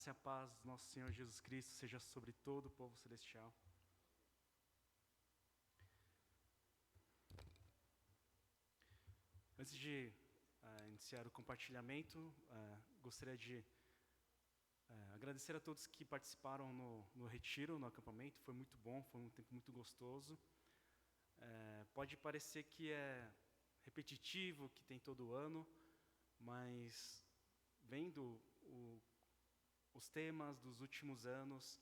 Que a paz do nosso Senhor Jesus Cristo seja sobre todo o povo celestial. Antes de iniciar o compartilhamento, gostaria de agradecer a todos que participaram no retiro, no acampamento. Foi muito bom, foi um tempo muito gostoso. Pode parecer que é repetitivo, que tem todo ano, mas vendo os temas dos últimos anos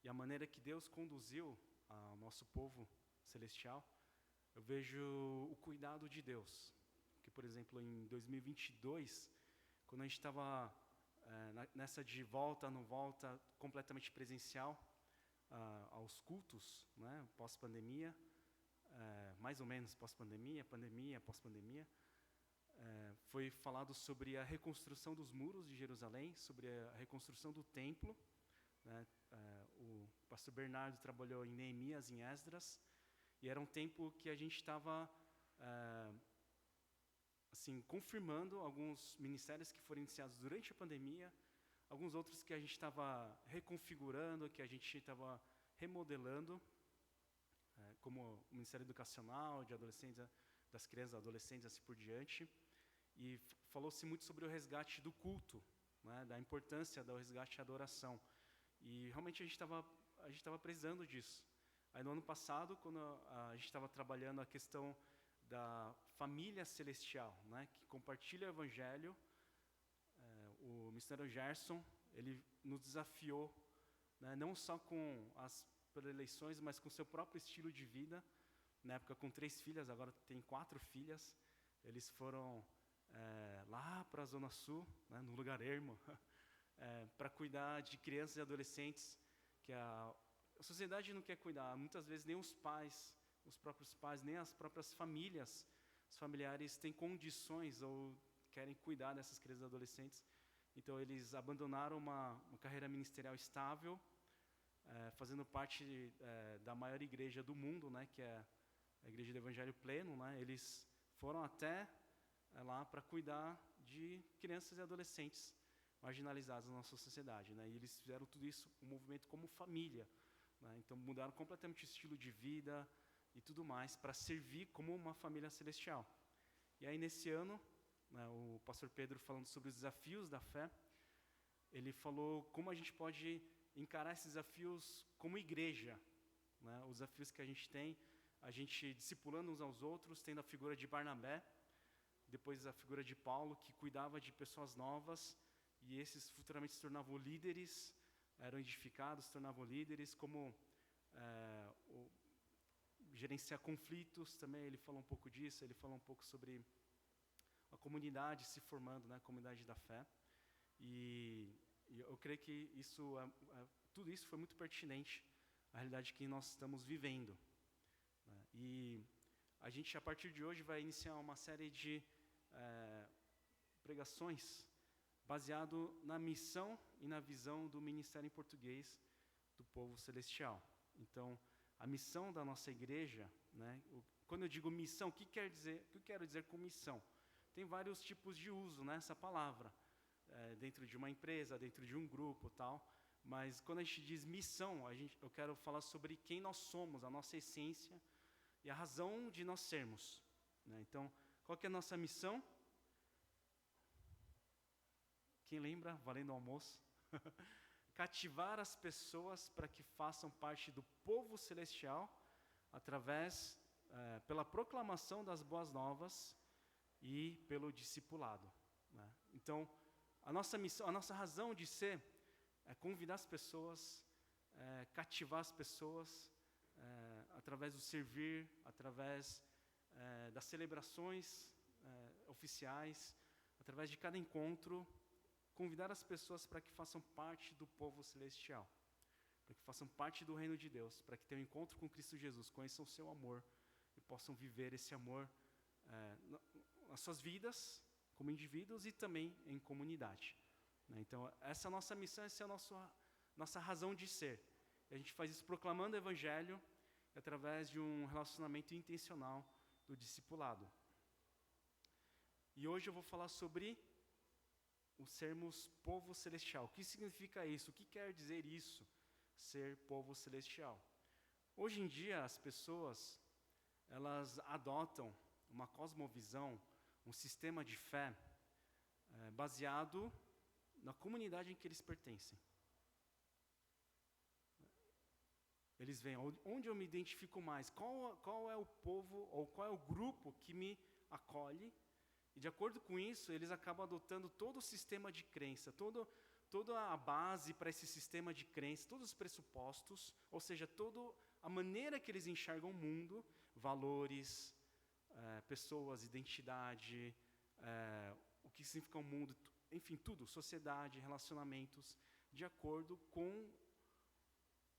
e a maneira que Deus conduziu ao nosso povo celestial, eu vejo o cuidado de Deus. Que, por exemplo, em 2022, quando a gente estava nessa de volta, não volta, completamente presencial aos cultos, né, pós-pandemia, mais ou menos pós-pandemia, pandemia, pós-pandemia, foi falado sobre a reconstrução dos muros de Jerusalém, sobre a reconstrução do templo. Né? O pastor Bernardo trabalhou em Neemias, em Esdras, e era um tempo que a gente estava assim, confirmando alguns ministérios que foram iniciados durante a pandemia, alguns outros que a gente estava reconfigurando, que a gente estava remodelando, como o Ministério Educacional, de adolescentes, das crianças, adolescentes, assim por diante. E falou-se muito sobre o resgate do culto, né, da importância do resgate e adoração. E realmente a gente estava precisando disso. Aí no ano passado, quando a gente estava trabalhando a questão da família celestial, né, que compartilha o evangelho, o missionário Gerson, ele nos desafiou, né, não só com as predileções, mas com o seu próprio estilo de vida. Na época com 3 filhas, agora tem 4 filhas. Eles foram lá para a Zona Sul, né, no lugar ermo, para cuidar de crianças e adolescentes que a sociedade não quer cuidar. Muitas vezes nem os pais, os próprios pais, nem as próprias famílias, os familiares têm condições ou querem cuidar dessas crianças e adolescentes. Então eles abandonaram uma carreira ministerial estável, fazendo parte da maior igreja do mundo, né, que é a Igreja do Evangelho Pleno. Né, eles foram até lá para cuidar de crianças e adolescentes marginalizados na nossa sociedade, né? E eles fizeram tudo isso, um movimento como família, né? Então mudaram completamente o estilo de vida e tudo mais para servir como uma família celestial. E aí nesse ano, né, o pastor Pedro, falando sobre os desafios da fé, ele falou como a gente pode encarar esses desafios como igreja, né? Os desafios que a gente discipulando uns aos outros, tendo a figura de Barnabé, depois a figura de Paulo, que cuidava de pessoas novas, e esses futuramente se tornavam líderes, eram edificados, se tornavam líderes, como gerenciar conflitos também. Ele falou um pouco disso, ele falou um pouco sobre a comunidade se formando, né, a comunidade da fé. E eu creio que tudo isso foi muito pertinente à realidade que nós estamos vivendo. Né? E a gente, a partir de hoje, vai iniciar uma série de pregações baseado na missão e na visão do Ministério em Português do Povo Celestial. Então, a missão da nossa igreja, né, quando eu digo missão, o que quero dizer com missão? Tem vários tipos de uso nessa palavra, dentro de uma empresa, dentro de um grupo, tal. Mas quando a gente diz missão, eu quero falar sobre quem nós somos, a nossa essência e a razão de nós sermos. Né? Então, qual que é a nossa missão? Quem lembra? Valendo o almoço. Cativar as pessoas para que façam parte do povo celestial através, pela proclamação das boas novas e pelo discipulado. Né? Então, a nossa missão, a nossa razão de ser é convidar as pessoas, cativar as pessoas através do servir, através das celebrações oficiais, através de cada encontro, convidar as pessoas para que façam parte do povo celestial, para que façam parte do reino de Deus, para que tenham um encontro com Cristo Jesus, conheçam o seu amor e possam viver esse amor nas suas vidas, como indivíduos e também em comunidade. Né? Então, essa é a nossa missão, essa é a nossa razão de ser. E a gente faz isso proclamando o Evangelho através de um relacionamento intencional do discipulado. E hoje eu vou falar sobre o sermos povo celestial. O que significa isso? O que quer dizer isso, ser povo celestial? Hoje em dia, as pessoas, elas adotam uma cosmovisão, um sistema de fé baseado na comunidade em que eles pertencem. Eles veem onde eu me identifico mais, qual é o povo ou qual é o grupo que me acolhe, e de acordo com isso, eles acabam adotando todo o sistema de crença, toda a base para esse sistema de crença, todos os pressupostos, ou seja, toda a maneira que eles enxergam o mundo, valores, pessoas, identidade, o que significa o mundo, enfim, tudo, sociedade, relacionamentos, de acordo com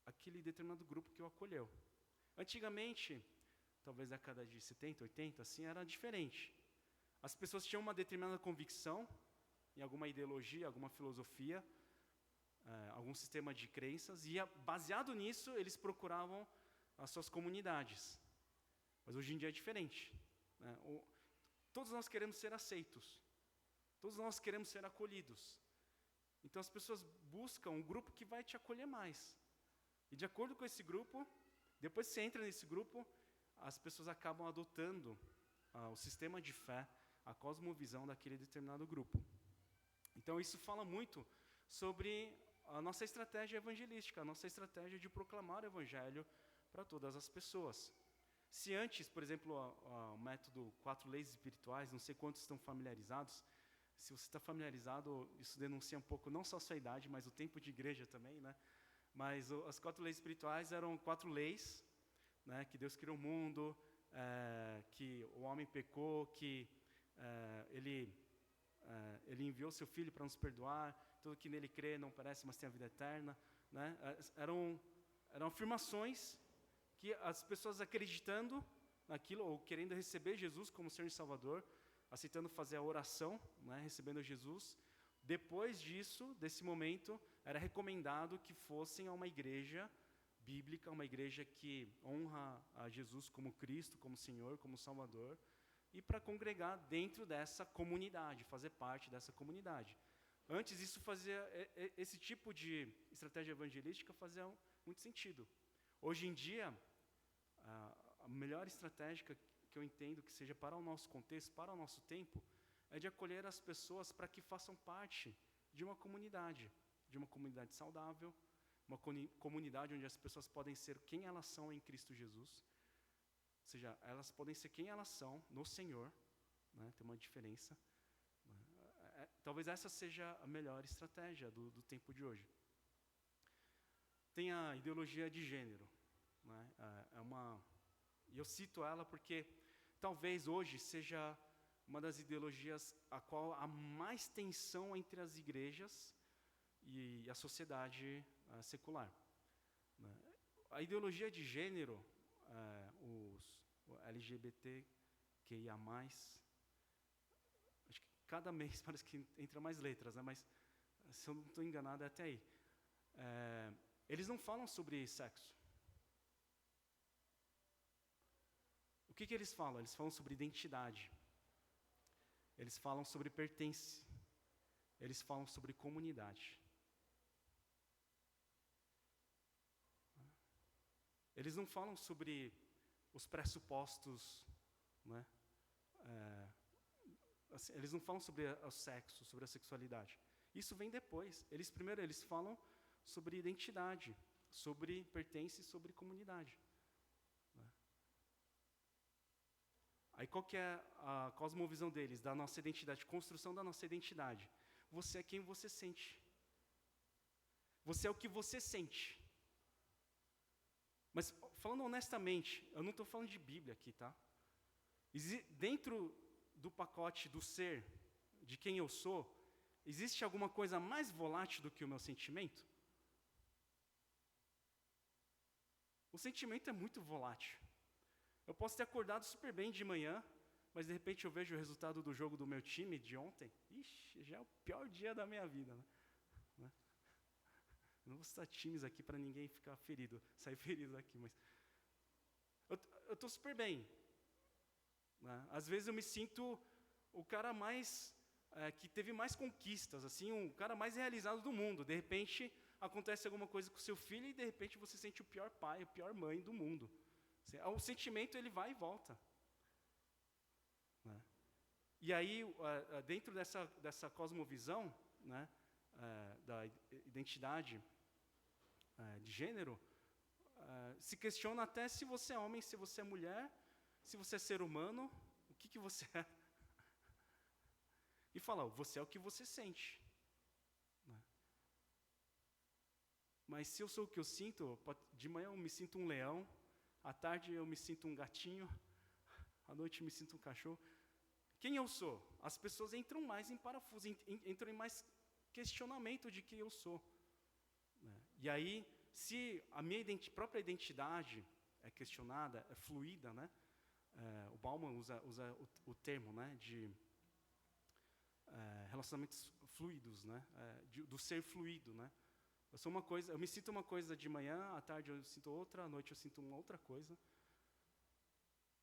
aquele determinado grupo que o acolheu. Antigamente, talvez na década de 70, 80, assim, era diferente. As pessoas tinham uma determinada convicção em alguma ideologia, alguma filosofia, algum sistema de crenças, e baseado nisso, eles procuravam as suas comunidades. Mas hoje em dia é diferente. Né? Todos nós queremos ser aceitos. Todos nós queremos ser acolhidos. Então as pessoas buscam um grupo que vai te acolher mais. E de acordo com esse grupo, depois que você entra nesse grupo, as pessoas acabam adotando o sistema de fé, a cosmovisão daquele determinado grupo. Então isso fala muito sobre a nossa estratégia evangelística, a nossa estratégia de proclamar o evangelho para todas as pessoas. Se antes, por exemplo, o método 4 leis espirituais, não sei quantos estão familiarizados, se você está familiarizado, isso denuncia um pouco não só a sua idade, mas o tempo de igreja também, né? Mas as 4 leis espirituais eram 4 leis, né, que Deus criou o mundo, que o homem pecou, que ele enviou seu Filho para nos perdoar, tudo que nele crê não perece, mas tem a vida eterna. Né? Eram afirmações que as pessoas acreditando naquilo, ou querendo receber Jesus como Senhor e Salvador, aceitando fazer a oração, né, recebendo Jesus. Depois disso, desse momento, era recomendado que fossem a uma igreja bíblica, uma igreja que honra a Jesus como Cristo, como Senhor, como Salvador, e para congregar dentro dessa comunidade, fazer parte dessa comunidade. Antes, esse tipo de estratégia evangelística fazia muito sentido. Hoje em dia, a melhor estratégia que eu entendo que seja para o nosso contexto, para o nosso tempo, é de acolher as pessoas para que façam parte de uma comunidade saudável, uma comunidade onde as pessoas podem ser quem elas são em Cristo Jesus. Ou seja, elas podem ser quem elas são no Senhor, né? Tem uma diferença. Talvez essa seja a melhor estratégia do tempo de hoje. Tem a ideologia de gênero. Né? E eu cito ela porque talvez hoje seja uma das ideologias a qual há mais tensão entre as igrejas e a sociedade secular. Né? A ideologia de gênero, o LGBTQIA+, acho que cada mês parece que entra mais letras, né? Mas se eu não estou enganado é até aí. Eles não falam sobre sexo. O que eles falam? Eles falam sobre identidade. Eles falam sobre pertence. Eles falam sobre comunidade. Eles não falam sobre os pressupostos, né? Eles não falam sobre o sexo, sobre a sexualidade. Isso vem depois. Primeiro eles falam sobre identidade, sobre pertence e sobre comunidade. Aí qual que é a cosmovisão deles, da nossa identidade, construção da nossa identidade? Você é quem você sente. Você é o que você sente. Mas, falando honestamente, eu não estou falando de Bíblia aqui, tá? Dentro do pacote do ser, de quem eu sou, existe alguma coisa mais volátil do que o meu sentimento? O sentimento é muito volátil. Eu posso ter acordado super bem de manhã, mas de repente eu vejo o resultado do jogo do meu time de ontem. Ixi, já é o pior dia da minha vida, né? Eu não vou citar times aqui para ninguém ficar sair ferido aqui, mas eu estou super bem. Né? Às vezes eu me sinto o cara mais que teve mais conquistas, assim, um cara mais realizado do mundo. De repente, acontece alguma coisa com o seu filho e, de repente, você sente o pior pai, a pior mãe do mundo. O sentimento, ele vai e volta. Né? E aí, dentro dessa cosmovisão, né, da identidade de gênero, se questiona até se você é homem, se você é mulher, se você é ser humano, o que você é. E fala, você é o que você sente. Né? Mas se eu sou o que eu sinto, de manhã eu me sinto um leão, à tarde eu me sinto um gatinho, à noite eu me sinto um cachorro. Quem eu sou? As pessoas entram mais em parafuso, entram em mais questionamento de quem eu sou. Né? E aí, se a minha própria identidade é questionada, é fluida, né? O Bauman usa o termo, né, de relacionamentos fluidos, né, do ser fluido, né? Eu me sinto uma coisa de manhã, à tarde eu sinto outra, à noite eu sinto uma outra coisa.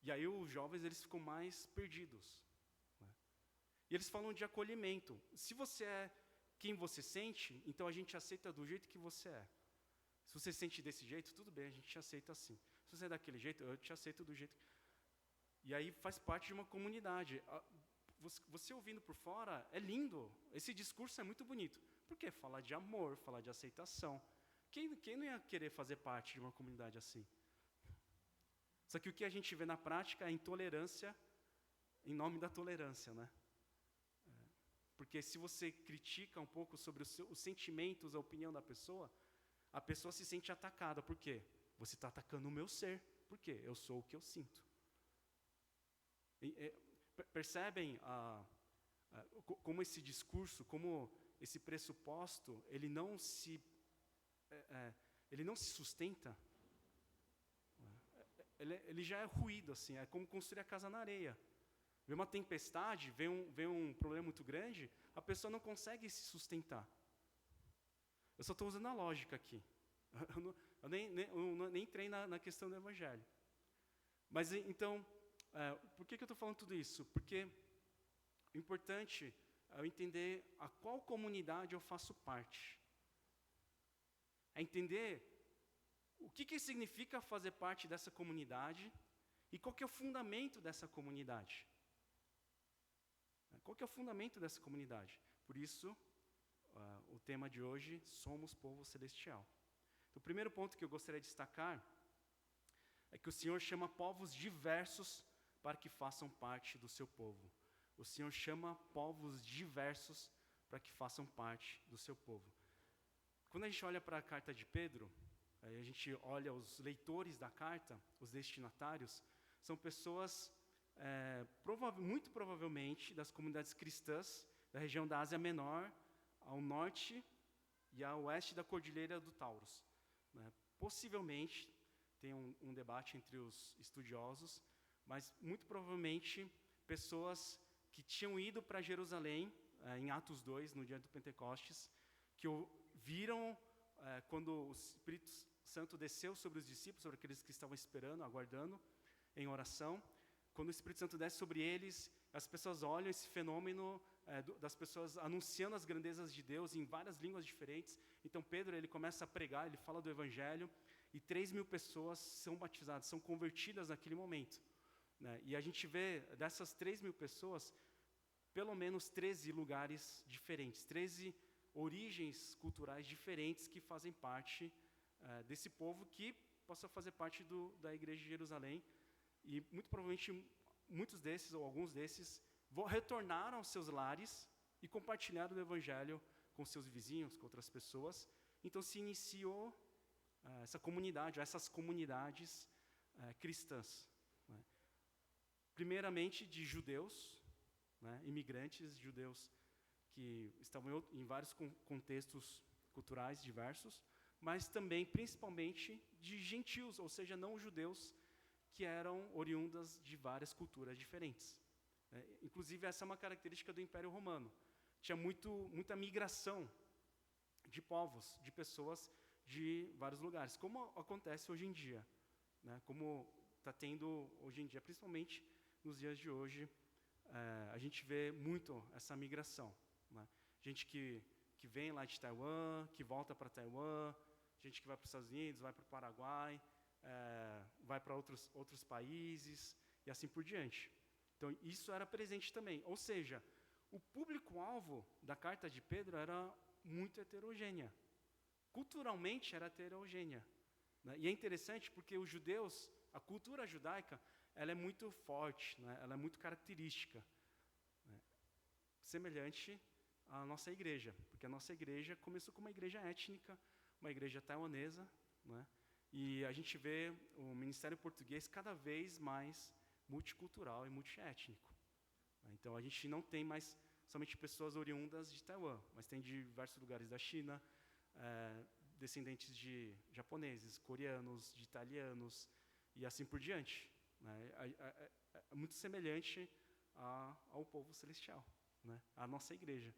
E aí os jovens, eles ficam mais perdidos. Né? E eles falam de acolhimento. Se você é quem você sente, então a gente aceita do jeito que você é. Se você sente desse jeito, tudo bem, a gente te aceita assim. Se você é daquele jeito, eu te aceito do jeito. E aí faz parte de uma comunidade. Você ouvindo por fora, é lindo. Esse discurso é muito bonito. Por quê? Falar de amor, falar de aceitação. Quem não ia querer fazer parte de uma comunidade assim? Só que o que a gente vê na prática é a intolerância em nome da tolerância, né? Porque se você critica um pouco sobre os sentimentos, a opinião da pessoa, a pessoa se sente atacada. Por quê? Você está atacando o meu ser. Por quê? Eu sou o que eu sinto. Percebem como esse discurso, como esse pressuposto, ele não se sustenta? Ele já é ruído, assim, é como construir a casa na areia. Vem uma tempestade, vem um problema muito grande, a pessoa não consegue se sustentar. Eu só estou usando a lógica aqui. Eu nem entrei na questão do Evangelho. Mas então, por que eu estou falando tudo isso? Porque o importante é eu entender a qual comunidade eu faço parte. É entender o que significa fazer parte dessa comunidade e qual que é o fundamento dessa comunidade. Qual que é o fundamento dessa comunidade? Por isso, o tema de hoje, somos povo celestial. Então, o primeiro ponto que eu gostaria de destacar é que o Senhor chama povos diversos para que façam parte do seu povo. O Senhor chama povos diversos para que façam parte do seu povo. Quando a gente olha para a carta de Pedro, a gente olha os leitores da carta, os destinatários, são pessoas, muito provavelmente, das comunidades cristãs da região da Ásia Menor, ao norte e ao oeste da Cordilheira do Taurus. Né? Possivelmente, tem um debate entre os estudiosos, mas muito provavelmente pessoas que tinham ido para Jerusalém, em Atos 2, no dia do Pentecostes, que viram quando o Espírito Santo desceu sobre os discípulos, sobre aqueles que estavam esperando, aguardando, em oração. Quando o Espírito Santo desce sobre eles, as pessoas olham esse fenômeno das pessoas anunciando as grandezas de Deus em várias línguas diferentes. Então Pedro, ele começa a pregar, ele fala do Evangelho, e 3.000 pessoas são batizadas, são convertidas naquele momento. Né? E a gente vê, dessas 3.000 pessoas, pelo menos 13 lugares diferentes, 13 origens culturais diferentes que fazem parte desse povo que possa fazer parte da Igreja de Jerusalém. E muito provavelmente muitos desses, ou alguns desses, retornaram aos seus lares e compartilharam o Evangelho com seus vizinhos, com outras pessoas. Então se iniciou essa comunidade, essas comunidades cristãs. Né? Primeiramente de judeus, né, imigrantes judeus que estavam em vários contextos culturais diversos, mas também, principalmente, de gentios, ou seja, não judeus, que eram oriundas de várias culturas diferentes. Inclusive, essa é uma característica do Império Romano. Tinha muita migração de povos, de pessoas de vários lugares, como acontece hoje em dia, né? Como está tendo hoje em dia, principalmente nos dias de hoje, a gente vê muito essa migração, né? Gente que vem lá de Taiwan, que volta para Taiwan, gente que vai para os Estados Unidos, vai para o Paraguai, vai para outros países e assim por diante. Então, isso era presente também. Ou seja, o público-alvo da carta de Pedro era muito heterogênea. Culturalmente era heterogênea, né? E é interessante porque os judeus, a cultura judaica, ela é muito forte, né? Ela é muito característica, né? Semelhante à nossa igreja, porque a nossa igreja começou como uma igreja étnica, uma igreja taiwanesa, né? E a gente vê o ministério português cada vez mais multicultural e multiétnico. Então, a gente não tem mais somente pessoas oriundas de Taiwan, mas tem de diversos lugares da China, descendentes de japoneses, coreanos, de italianos, e assim por diante, né? É muito semelhante ao povo celestial, né? À nossa igreja,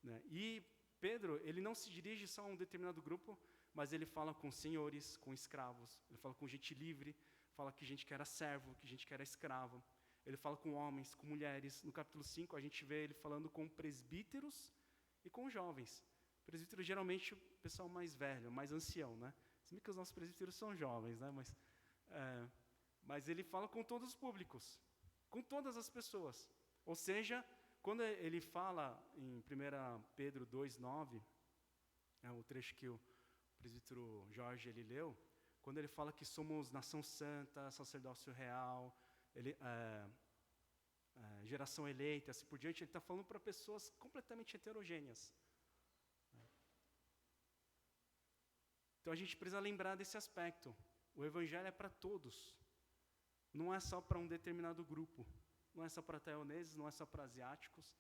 né? E Pedro, ele não se dirige só a um determinado grupo, mas ele fala com senhores, com escravos, ele fala com gente livre, fala que gente que era servo, que gente que era escravo. Ele fala com homens, com mulheres. No capítulo 5, a gente vê ele falando com presbíteros e com jovens. Presbítero, geralmente, o pessoal mais velho, mais ancião, né? Se bem que os nossos presbíteros são jovens, né? Mas ele fala com todos os públicos, com todas as pessoas. Ou seja, quando ele fala em 1 Pedro 2,9, o trecho que o presbítero Jorge ele leu, quando ele fala que somos nação santa, sacerdócio real, geração eleita, assim por diante, ele está falando para pessoas completamente heterogêneas. Então a gente precisa lembrar desse aspecto. O evangelho é para todos. Não é só para um determinado grupo. Não é só para taiwaneses, não é só para asiáticos,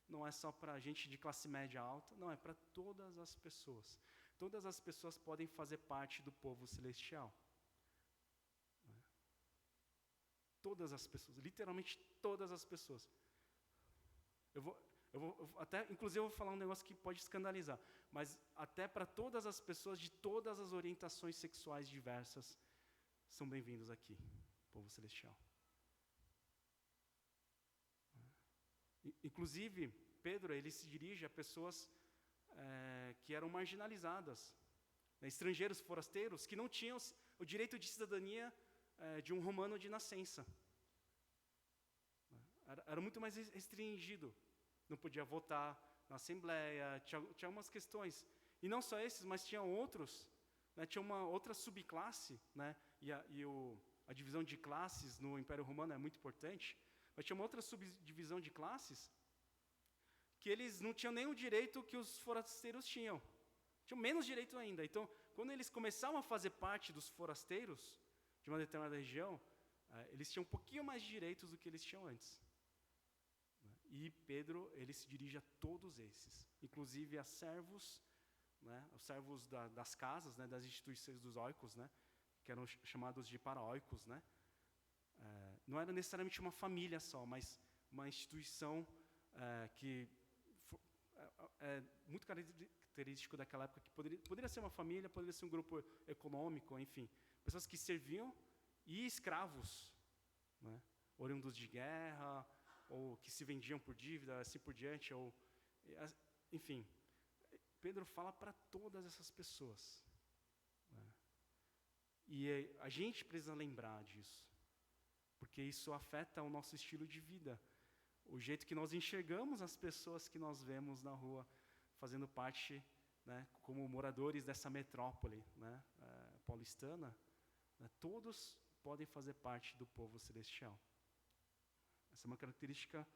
não é só para gente de classe média alta, não, é para todas as pessoas. Todas as pessoas podem fazer parte do povo celestial. Todas as pessoas, literalmente todas as pessoas. Inclusive eu vou falar um negócio que pode escandalizar, mas até para todas as pessoas de todas as orientações sexuais diversas são bem-vindos aqui, povo celestial. Inclusive, Pedro, ele se dirige a pessoas que eram marginalizadas, né, estrangeiros, forasteiros, que não tinham o direito de cidadania de um romano de nascença. Era muito mais restringido. Não podia votar na Assembleia, tinha algumas questões. E não só esses, mas tinha outros, né, tinha uma outra subclasse, né, e a divisão de classes no Império Romano é muito importante, mas tinha uma outra subdivisão de classes que eles não tinham nem o direito que os forasteiros tinham. Tinham menos direito ainda. Então, quando eles começavam a fazer parte dos forasteiros de uma determinada região, eles tinham um pouquinho mais de direitos do que eles tinham antes. E Pedro, ele se dirige a todos esses, inclusive a servos, né, os servos das casas, né, das instituições dos oikos, né, que eram chamados de paraoikos, né. Não era necessariamente uma família só, mas uma instituição que é muito característico daquela época, que poderia ser uma família, poderia ser um grupo econômico, enfim, pessoas que serviam, e escravos, né, oriundos de guerra, ou que se vendiam por dívida, assim por diante, enfim. Pedro fala para todas essas pessoas, né? E a gente precisa lembrar disso, porque isso afeta o nosso estilo de vida, o jeito que nós enxergamos as pessoas que nós vemos na rua, fazendo parte, né, como moradores dessa metrópole, né, paulistana, né, todos podem fazer parte do povo celestial. Essa é uma característica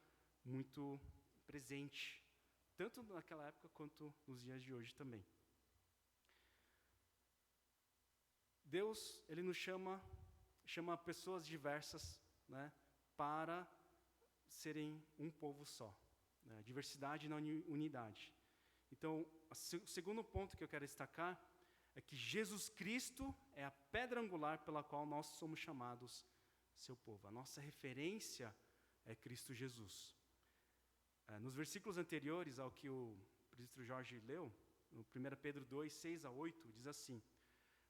muito presente, tanto naquela época quanto nos dias de hoje também. Deus, ele nos chama pessoas diversas, né, para serem um povo só, né, diversidade na unidade. Então, o segundo ponto que eu quero destacar é que Jesus Cristo é a pedra angular pela qual nós somos chamados seu povo. A nossa referência é Cristo Jesus. Nos versículos anteriores ao que o presbítero Jorge leu, no 1 Pedro 2, 6-8, diz assim: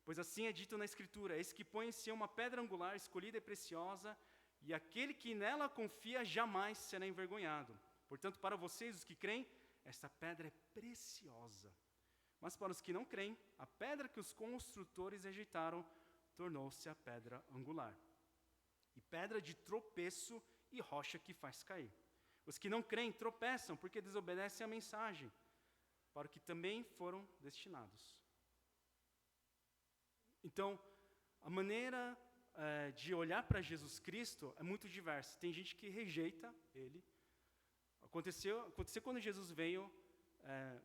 pois assim é dito na Escritura, eis que põe em si uma pedra angular, escolhida e preciosa, e aquele que nela confia jamais será envergonhado. Portanto, para vocês, os que creem, esta pedra é preciosa. Mas para os que não creem, a pedra que os construtores rejeitaram tornou-se a pedra angular, e pedra de tropeço e rocha que faz cair. Os que não creem tropeçam porque desobedecem à mensagem, para o que também foram destinados. Então, a maneira de olhar para Jesus Cristo é muito diversa. Tem gente que rejeita ele. Aconteceu quando Jesus veio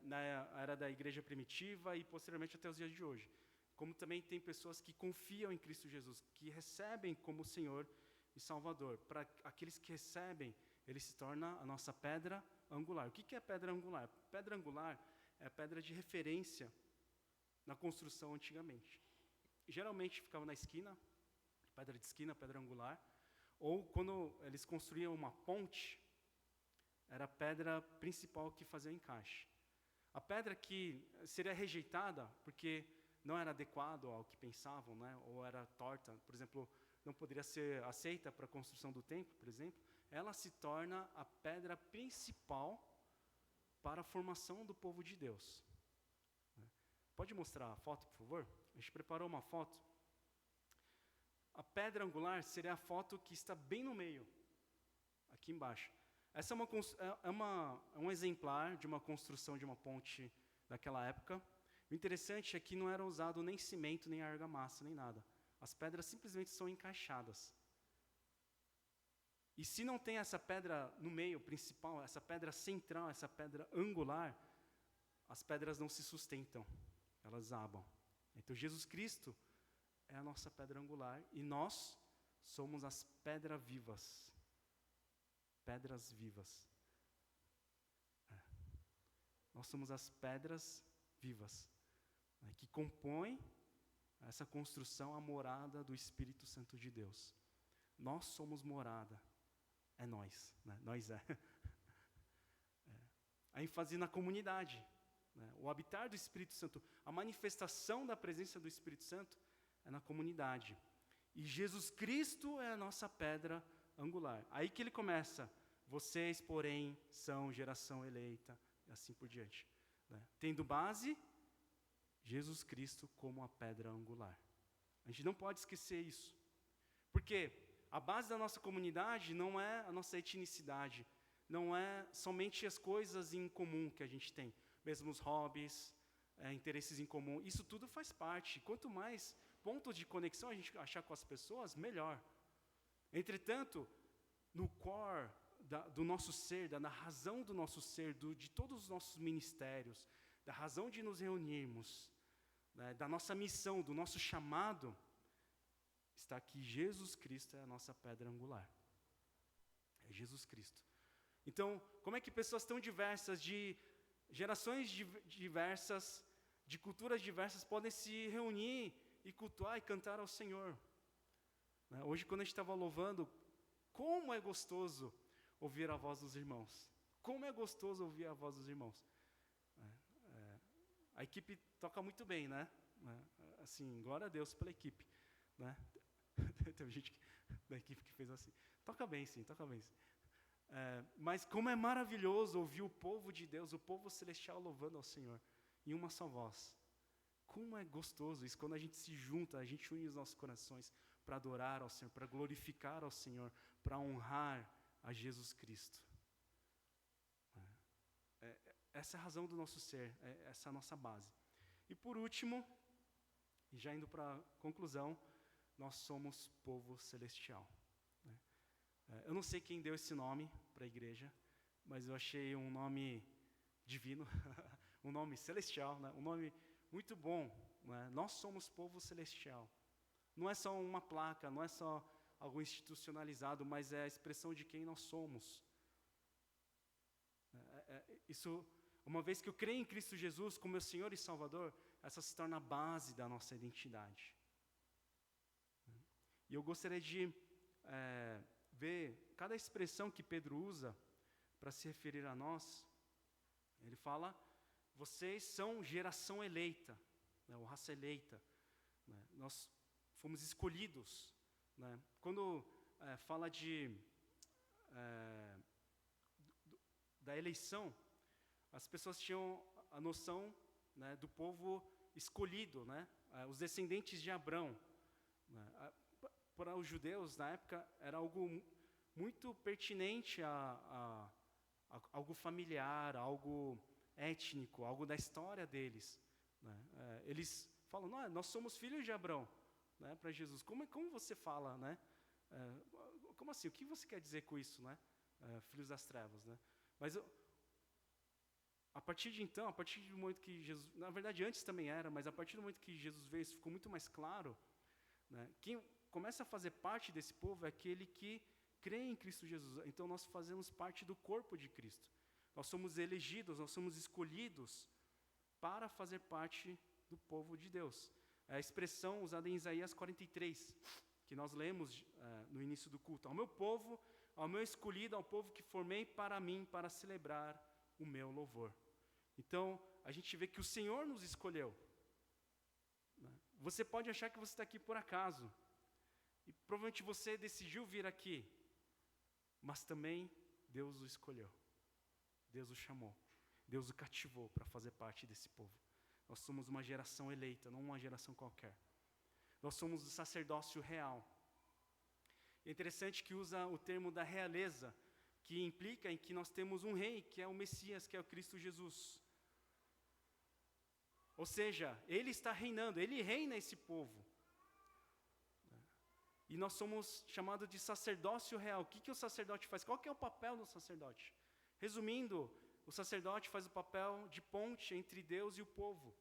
na era da igreja primitiva e posteriormente até os dias de hoje. Como também tem pessoas que confiam em Cristo Jesus, que recebem como Senhor e Salvador. Para aqueles que recebem, ele se torna a nossa pedra angular. O que é pedra angular? Pedra angular é a pedra de referência na construção antigamente. Geralmente ficava na esquina, pedra de esquina, pedra angular, ou quando eles construíam uma ponte, era a pedra principal que fazia o encaixe. A pedra que seria rejeitada porque não era adequado ao que pensavam, né, ou era torta, por exemplo, não poderia ser aceita para a construção do templo, por exemplo, ela se torna a pedra principal para a formação do povo de Deus. Pode mostrar a foto, por favor? A gente preparou uma foto. A pedra angular seria a foto que está bem no meio, aqui embaixo. Essa é um exemplar de uma construção de uma ponte daquela época. O interessante é que não era usado nem cimento, nem argamassa, nem nada. As pedras simplesmente são encaixadas. E se não tem essa pedra no meio principal, essa pedra central, essa pedra angular, as pedras não se sustentam, elas abam. Então Jesus Cristo é a nossa pedra angular e nós somos as pedras vivas. Pedras vivas. Nós somos as pedras vivas, que compõem essa construção, a morada do Espírito Santo de Deus. Nós somos morada. É nós, né? Nós é. A ênfase na comunidade, né? O habitar do Espírito Santo, a manifestação da presença do Espírito Santo é na comunidade. E Jesus Cristo é a nossa pedra angular. Aí que ele começa, vocês, porém, são geração eleita, e assim por diante. Né? Tendo base, Jesus Cristo como a pedra angular. A gente não pode esquecer isso. Porque a base da nossa comunidade não é a nossa etnicidade, não é somente as coisas em comum que a gente tem, mesmo os hobbies, interesses em comum, isso tudo faz parte. Quanto mais pontos de conexão a gente achar com as pessoas, melhor. Entretanto, no core do nosso ser, da razão do nosso ser, de todos os nossos ministérios, da razão de nos reunirmos, né, da nossa missão, do nosso chamado, está aqui Jesus Cristo é a nossa pedra angular. É Jesus Cristo. Então, como é que pessoas tão diversas, de gerações diversas, de culturas diversas, podem se reunir e cultuar e cantar ao Senhor? Né? Hoje, quando a gente estava louvando, como é gostoso ouvir a voz dos irmãos. Como é gostoso ouvir a voz dos irmãos. A equipe toca muito bem, né? Assim, glória a Deus pela equipe. Né? Teve gente da equipe que fez assim. Toca bem, sim, toca bem. Sim. Mas como é maravilhoso ouvir o povo de Deus, o povo celestial louvando ao Senhor, em uma só voz. Como é gostoso isso, quando a gente se junta, a gente une os nossos corações para adorar ao Senhor, para glorificar ao Senhor, para honrar a Jesus Cristo. Essa é a razão do nosso ser, essa é a nossa base. E por último, e já indo para a conclusão, nós somos povo celestial. Né? Eu não sei quem deu esse nome para a igreja, mas eu achei um nome divino, um nome celestial, né? Um nome muito bom. Né? Nós somos povo celestial. Não é só uma placa, não é só algo institucionalizado, mas é a expressão de quem nós somos. Isso, uma vez que eu creio em Cristo Jesus como meu Senhor e Salvador, essa se torna a base da nossa identidade. E eu gostaria de ver cada expressão que Pedro usa para se referir a nós. Ele fala, vocês são geração eleita, né, ou raça eleita. Né, nós fomos escolhidos. Né. Quando fala da eleição, as pessoas tinham a noção, né, do povo escolhido, né, os descendentes de Abrão. Né, para os judeus, na época, era algo muito pertinente a algo familiar, algo étnico, algo da história deles. Né. Eles falam, não, nós somos filhos de Abrão, né, para Jesus. Como você fala, né? Como assim? O que você quer dizer com isso, né? Filhos das trevas, né? Mas a partir do momento que Jesus, na verdade antes também era, mas a partir do momento que Jesus veio, isso ficou muito mais claro, né? Quem começa a fazer parte desse povo é aquele que crê em Cristo Jesus. Então nós fazemos parte do corpo de Cristo. Nós somos elegidos, nós somos escolhidos para fazer parte do povo de Deus. É a expressão usada em Isaías 43, que nós lemos no início do culto. Ao meu povo, ao meu escolhido, ao povo que formei para mim, para celebrar o meu louvor. Então, a gente vê que o Senhor nos escolheu. Você pode achar que você está aqui por acaso. E provavelmente você decidiu vir aqui. Mas também Deus o escolheu. Deus o chamou. Deus o cativou para fazer parte desse povo. Nós somos uma geração eleita, não uma geração qualquer. Nós somos o sacerdócio real. É interessante que usa o termo da realeza, que implica em que nós temos um rei, que é o Messias, que é o Cristo Jesus. Ou seja, ele está reinando, ele reina esse povo. E nós somos chamados de sacerdócio real. O que o sacerdote faz? Qual que é o papel do sacerdote? Resumindo, o sacerdote faz o papel de ponte entre Deus e o povo,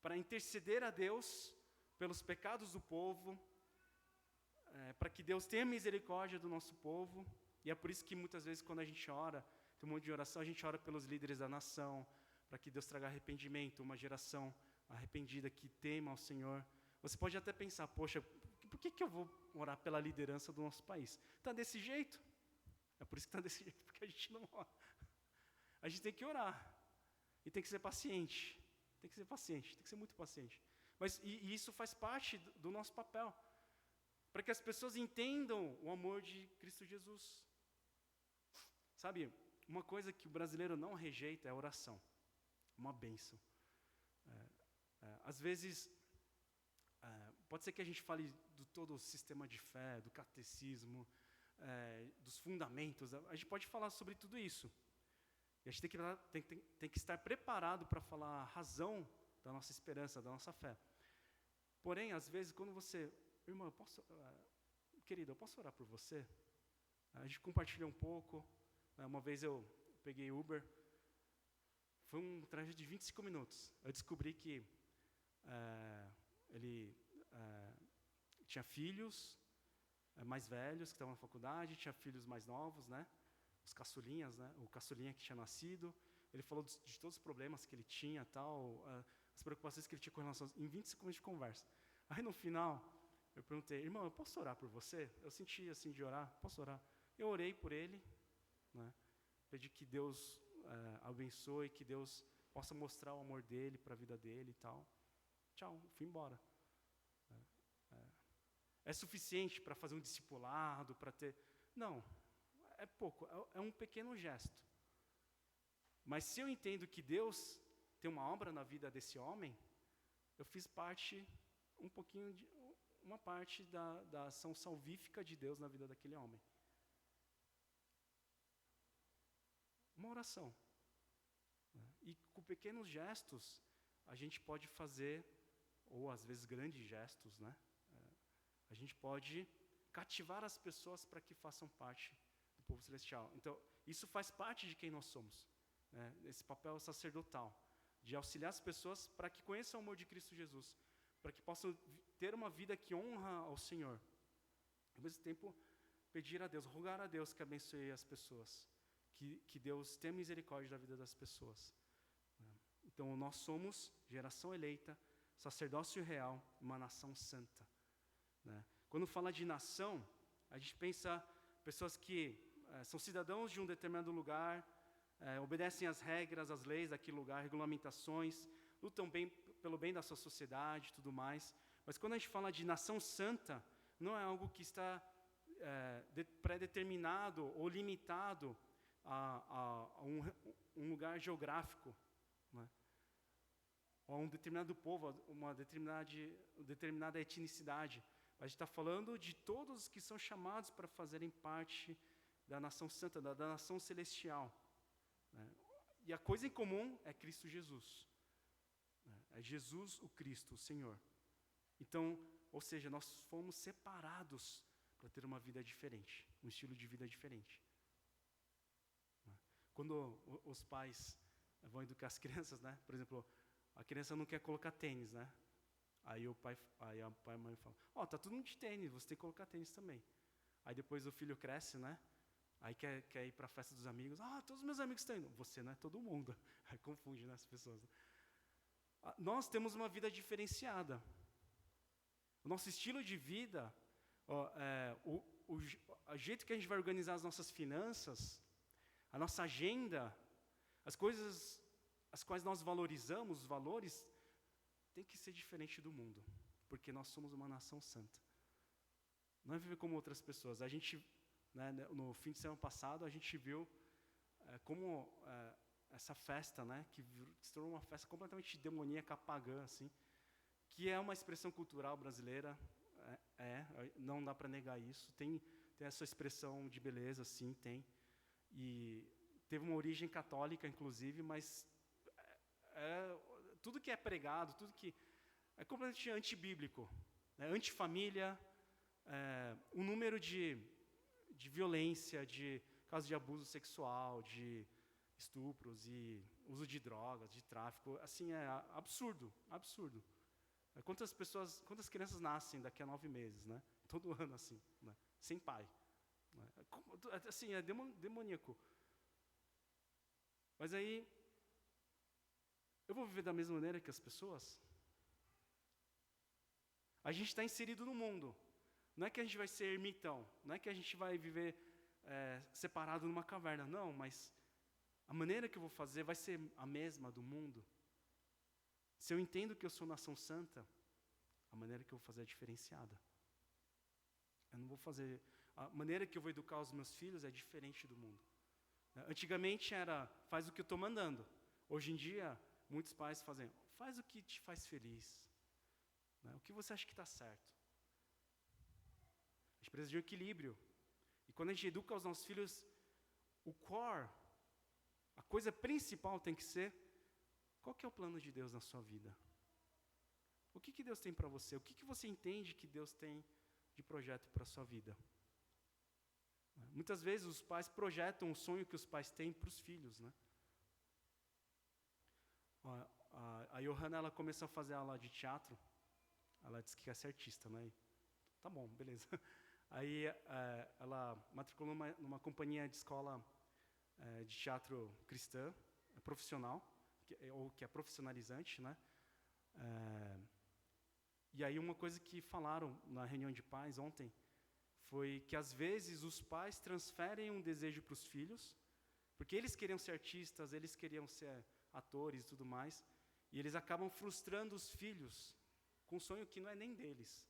para interceder a Deus pelos pecados do povo, para que Deus tenha misericórdia do nosso povo. E é por isso que muitas vezes quando a gente ora, tem um monte de oração, a gente ora pelos líderes da nação, para que Deus traga arrependimento, uma geração arrependida que tema ao Senhor. Você pode até pensar, poxa, por que eu vou orar pela liderança do nosso país? Está desse jeito? É por isso que está desse jeito, porque a gente não ora. A gente tem que orar. E tem que ser paciente. Tem que ser paciente, tem que ser muito paciente. Mas e isso faz parte do nosso papel. Para que as pessoas entendam o amor de Cristo Jesus. Sabe, uma coisa que o brasileiro não rejeita é a oração. Uma bênção. Às vezes, pode ser que a gente fale do todo o sistema de fé, do catecismo, dos fundamentos. A gente pode falar sobre tudo isso. E a gente tem que estar preparado para falar a razão da nossa esperança, da nossa fé. Porém, às vezes, quando você... Irmã, querida, eu posso orar por você? A gente compartilha um pouco. Uma vez eu peguei Uber. Foi um trajeto de 25 minutos. Eu descobri que ele tinha filhos mais velhos que estavam na faculdade, tinha filhos mais novos, né? Os caçulinhas, né? O caçulinha que tinha nascido. Ele falou de todos os problemas que ele tinha, tal, as preocupações que ele tinha com relação em 25 minutos de conversa. Aí no final, eu perguntei, irmão, eu posso orar por você? Eu senti assim de orar, posso orar? Eu orei por ele, né? Pedi que Deus abençoe, que Deus possa mostrar o amor dele para a vida dele e tal. Tchau, fui embora. É suficiente para fazer um discipulado, para ter... Não, é pouco, é um pequeno gesto. Mas se eu entendo que Deus tem uma obra na vida desse homem, eu fiz parte, uma parte da ação salvífica de Deus na vida daquele homem. Uma oração. E com pequenos gestos, a gente pode fazer, ou às vezes grandes gestos, né? A gente pode cativar as pessoas para que façam parte do povo celestial. Então, isso faz parte de quem nós somos, né? Esse papel sacerdotal, de auxiliar as pessoas para que conheçam o amor de Cristo Jesus, para que possam ter uma vida que honra ao Senhor. Ao mesmo tempo, pedir a Deus, rogar a Deus que abençoe as pessoas, que Deus tenha misericórdia da vida das pessoas. Então, nós somos geração eleita, sacerdócio real, uma nação santa. Né? Quando fala de nação, a gente pensa pessoas que são cidadãos de um determinado lugar, obedecem às regras, às leis daquele lugar, regulamentações, lutam pelo bem da sua sociedade e tudo mais. Mas quando a gente fala de nação santa, não é algo que está pré-determinado ou limitado a um lugar geográfico, né? Ou a um determinado povo, uma determinada etnicidade. A gente está falando de todos que são chamados para fazerem parte da nação santa, da nação celestial, né? E a coisa em comum é Cristo Jesus, né? É Jesus o Cristo, o Senhor. Então, ou seja, nós fomos separados para ter uma vida diferente, um estilo de vida diferente. Quando os pais vão educar as crianças, né? Por exemplo, a criança não quer colocar tênis, né? Aí a pai e a mãe falam, tá todo mundo de tênis, você tem que colocar tênis também. Aí depois o filho cresce, né? Aí quer ir para a festa dos amigos. Todos os meus amigos estão indo. Você não é todo mundo. Aí confunde, né, as pessoas. Nós temos uma vida diferenciada. O nosso estilo de vida, o jeito que a gente vai organizar as nossas finanças, a nossa agenda, as coisas as quais nós valorizamos, os valores, tem que ser diferente do mundo, porque nós somos uma nação santa. Não é viver como outras pessoas. A gente, né, no fim de semana passado, a gente viu como essa festa, né, que se tornou uma festa completamente demoníaca, pagã, assim, que é uma expressão cultural brasileira, não dá para negar isso. Tem essa expressão de beleza, sim, tem. E teve uma origem católica, inclusive, mas tudo que é pregado, tudo que é completamente antibíblico, né? Antifamília, o número de violência, de casos de abuso sexual, de estupros e uso de drogas, de tráfico, assim, é absurdo, absurdo. Quantas crianças nascem daqui a 9 meses, né? Todo ano, assim, né? Sem pai. Né? Assim, é demoníaco. Mas aí, eu vou viver da mesma maneira que as pessoas? A gente está inserido no mundo. Não é que a gente vai ser ermitão, não é que a gente vai viver separado numa caverna, não, mas a maneira que eu vou fazer vai ser a mesma do mundo. Se eu entendo que eu sou nação santa, a maneira que eu vou fazer é diferenciada. Eu não vou fazer... A maneira que eu vou educar os meus filhos é diferente do mundo. Antigamente era, faz o que eu estou mandando. Hoje em dia, muitos pais fazem, faz o que te faz feliz. Né? O que você acha que está certo. A gente precisa de um equilíbrio. E quando a gente educa os nossos filhos, o core, a coisa principal tem que ser, qual que é o plano de Deus na sua vida? O que Deus tem para você? O que você entende que Deus tem de projeto para a sua vida? Muitas vezes os pais projetam o sonho que os pais têm para os filhos, né? A Johanna, ela começou a fazer aula de teatro. Ela disse que quer ser artista, né? Tá bom, beleza. Aí ela matriculou numa companhia de escola de teatro cristã, profissional, que é profissionalizante, né? E aí uma coisa que falaram na reunião de pais ontem foi que às vezes os pais transferem um desejo para os filhos, porque eles queriam ser artistas, eles queriam ser atores e tudo mais, e eles acabam frustrando os filhos com um sonho que não é nem deles.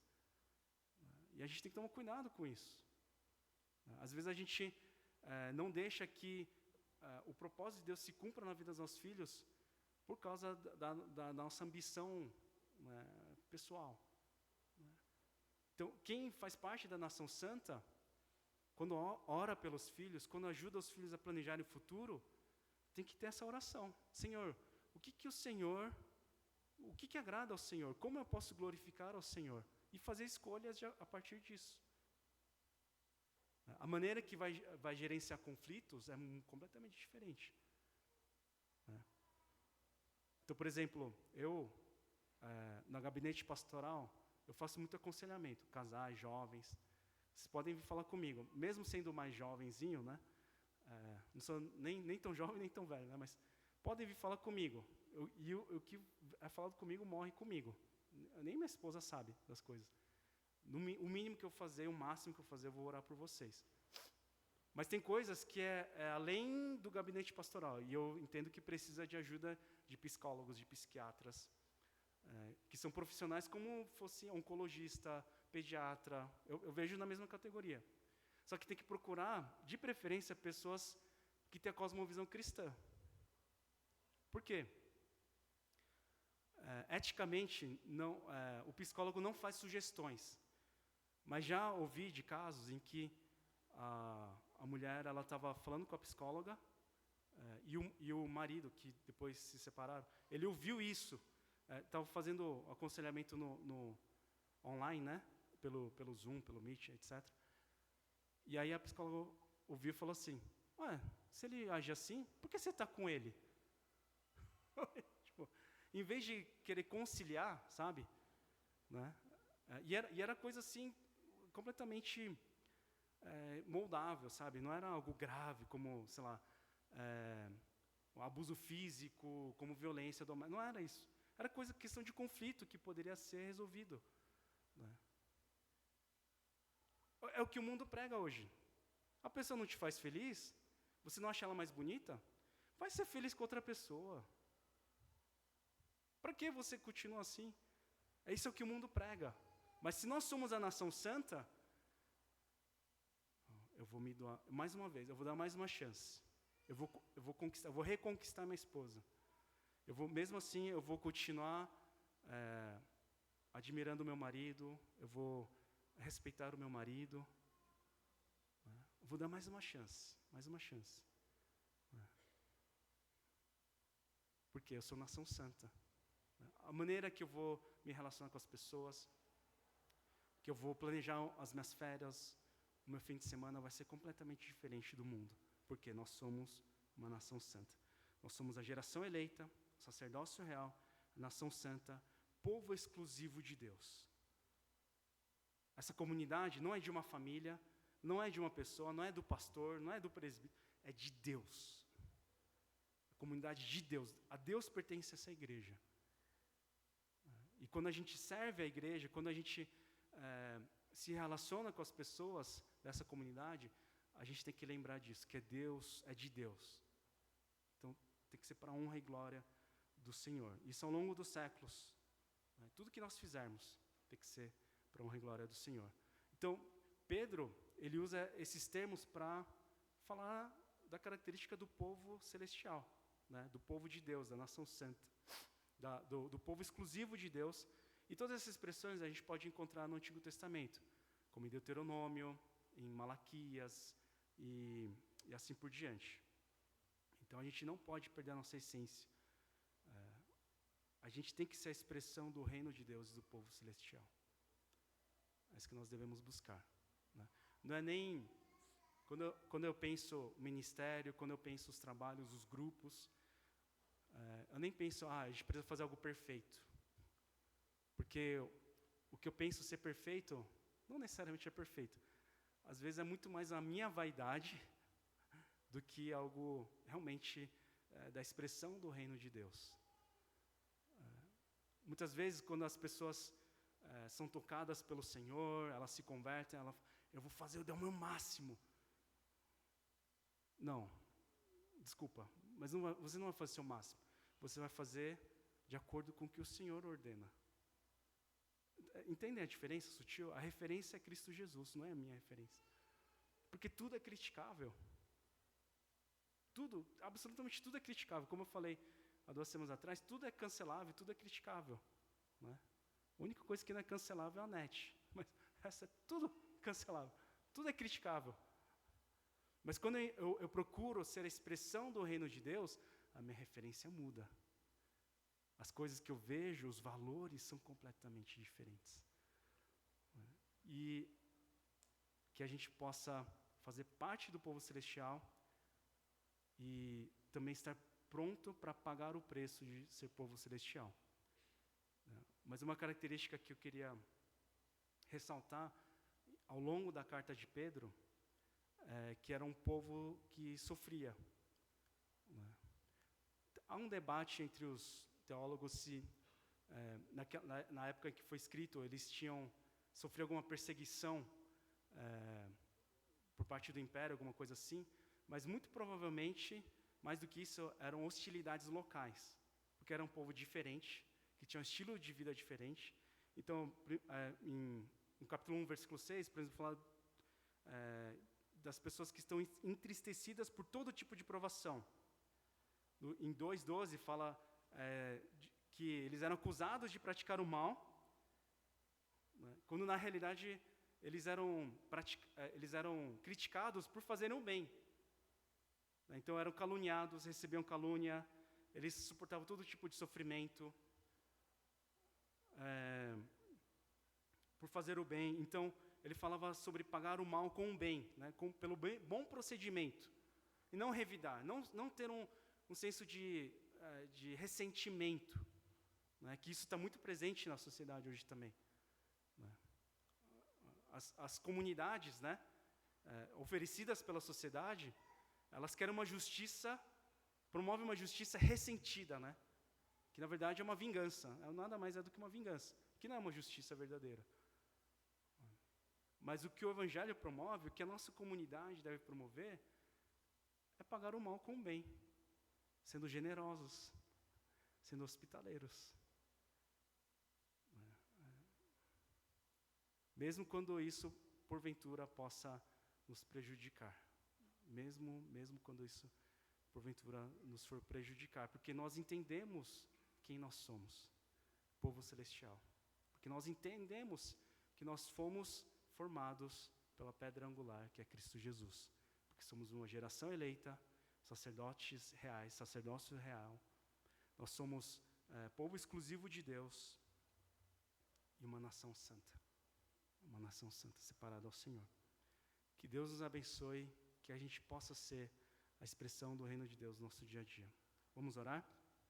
E a gente tem que tomar cuidado com isso. Às vezes a gente não deixa que o propósito de Deus se cumpra na vida dos nossos filhos por causa da nossa ambição, né, pessoal. Então, quem faz parte da nação santa, quando ora pelos filhos, quando ajuda os filhos a planejarem o futuro, tem que ter essa oração. Senhor, o que agrada ao Senhor? Como eu posso glorificar ao Senhor? E fazer escolhas a partir disso. A maneira que vai gerenciar conflitos é completamente diferente. Então, por exemplo, eu, no gabinete pastoral, eu faço muito aconselhamento, casais, jovens. Vocês podem vir falar comigo, mesmo sendo mais jovenzinho, né? Não sou nem tão jovem, nem tão velho, né? Mas podem vir falar comigo. E o que é falado comigo, morre comigo. Nem minha esposa sabe das coisas. O mínimo que eu fazer, o máximo que eu fazer, eu vou orar por vocês. Mas tem coisas que é além do gabinete pastoral. E eu entendo que precisa de ajuda de psicólogos, de psiquiatras, que são profissionais como fosse oncologista, pediatra. Eu vejo na mesma categoria. Só que tem que procurar, de preferência, pessoas que têm a cosmovisão cristã. Por quê? Eticamente, o psicólogo não faz sugestões. Mas já ouvi de casos em que a mulher estava falando com a psicóloga, e o marido, que depois se separaram, ele ouviu isso, estava fazendo aconselhamento no online, né? Pelo Zoom, pelo Meet, etc. E aí a psicóloga ouviu e falou assim, se ele age assim, por que você está com ele? Tipo, em vez de querer conciliar, sabe? Né? E era coisa assim, completamente moldável, sabe? Não era algo grave, como, sei lá, um abuso físico, como violência doméstica. Não era isso. Era questão de conflito que poderia ser resolvido. Né? É o que o mundo prega hoje. A pessoa não te faz feliz, você não acha ela mais bonita? Vai ser feliz com outra pessoa. Para que você continua assim? Isso é o que o mundo prega. Mas se nós somos a nação santa, eu vou me doar mais uma vez, eu vou dar mais uma chance. Eu vou reconquistar minha esposa. Mesmo assim, eu vou continuar admirando o meu marido, eu vou respeitar o meu marido. Eu vou dar mais uma chance, mais uma chance. Porque eu sou nação santa. A maneira que eu vou me relacionar com as pessoas, que eu vou planejar as minhas férias, o meu fim de semana vai ser completamente diferente do mundo, porque nós somos uma nação santa. Nós somos a geração eleita, sacerdócio real, nação santa, povo exclusivo de Deus. Essa comunidade não é de uma família, não é de uma pessoa, não é do pastor, não é do presbítero, é de Deus. A comunidade de Deus. A Deus pertence essa igreja. E quando a gente serve a igreja, quando a gente se relaciona com as pessoas dessa comunidade, a gente tem que lembrar disso, que Deus é de Deus. Então, tem que ser para a honra e glória do Senhor. Isso ao longo dos séculos. Tudo que nós fizermos tem que ser para a honra e glória do Senhor. Então, Pedro, ele usa esses termos para falar da característica do povo celestial, né? Do povo de Deus, da nação santa, do povo exclusivo de Deus. E todas essas expressões a gente pode encontrar no Antigo Testamento, como em Deuteronômio, em Malaquias e assim por diante. Então a gente não pode perder a nossa essência. A gente tem que ser a expressão do reino de Deus e do povo celestial. É isso que nós devemos buscar. Né? Não é nem... Quando eu penso ministério, quando eu penso os trabalhos, os grupos, eu nem penso, a gente precisa fazer algo perfeito. Porque o que eu penso ser perfeito, não necessariamente é perfeito. Às vezes é muito mais a minha vaidade do que algo realmente da expressão do reino de Deus. Muitas vezes, quando as pessoas são tocadas pelo Senhor, elas se convertem, eu vou fazer o meu máximo. Não, desculpa, mas você não vai fazer o seu máximo. Você vai fazer de acordo com o que o Senhor ordena. Entendem a diferença sutil? A referência é Cristo Jesus, não é a minha referência. Porque tudo é criticável. Tudo, absolutamente tudo é criticável. Como eu falei há 2 semanas atrás, tudo é cancelável, tudo é criticável. Né? A única coisa que não é cancelável é a net. Mas essa é tudo cancelável. Tudo é criticável. Mas quando eu procuro ser a expressão do reino de Deus, a minha referência muda. As coisas que eu vejo, os valores são completamente diferentes. E que a gente possa fazer parte do povo celestial e também estar pronto para pagar o preço de ser povo celestial. Mas uma característica que eu queria ressaltar ao longo da carta de Pedro é que era um povo que sofria. Há um debate entre os teólogos se, na época em que foi escrito, eles sofrido alguma perseguição por parte do império, alguma coisa assim, mas muito provavelmente, mais do que isso, eram hostilidades locais, porque era um povo diferente, que tinha um estilo de vida diferente. Então, no capítulo 1, versículo 6, por exemplo, fala das pessoas que estão entristecidas por todo tipo de provação. Em 2:12 fala que eles eram acusados de praticar o mal, né, quando na realidade eles eram criticados por fazerem o bem. Então eram caluniados, recebiam calúnia, eles suportavam todo tipo de sofrimento por fazer o bem. Então ele falava sobre pagar o mal com o bem, né, pelo bom procedimento, e não revidar, não ter um senso de ressentimento, né, que isso está muito presente na sociedade hoje também. Né. As comunidades, né, oferecidas pela sociedade, elas querem uma justiça, promovem uma justiça ressentida, né, que na verdade é uma vingança, nada mais é do que uma vingança, que não é uma justiça verdadeira. Mas o que o Evangelho promove, o que a nossa comunidade deve promover, é pagar o mal com o bem, sendo generosos, sendo hospitaleiros. Mesmo quando isso, porventura, possa nos prejudicar. Mesmo quando isso, porventura, nos for prejudicar. Porque nós entendemos quem nós somos, povo celestial. Porque nós entendemos que nós fomos formados pela pedra angular, que é Cristo Jesus. Porque somos uma geração eleita, sacerdotes reais, sacerdócio real. Nós somos povo exclusivo de Deus e uma nação santa. Uma nação santa separada ao Senhor. Que Deus nos abençoe, que a gente possa ser a expressão do reino de Deus no nosso dia a dia. Vamos orar?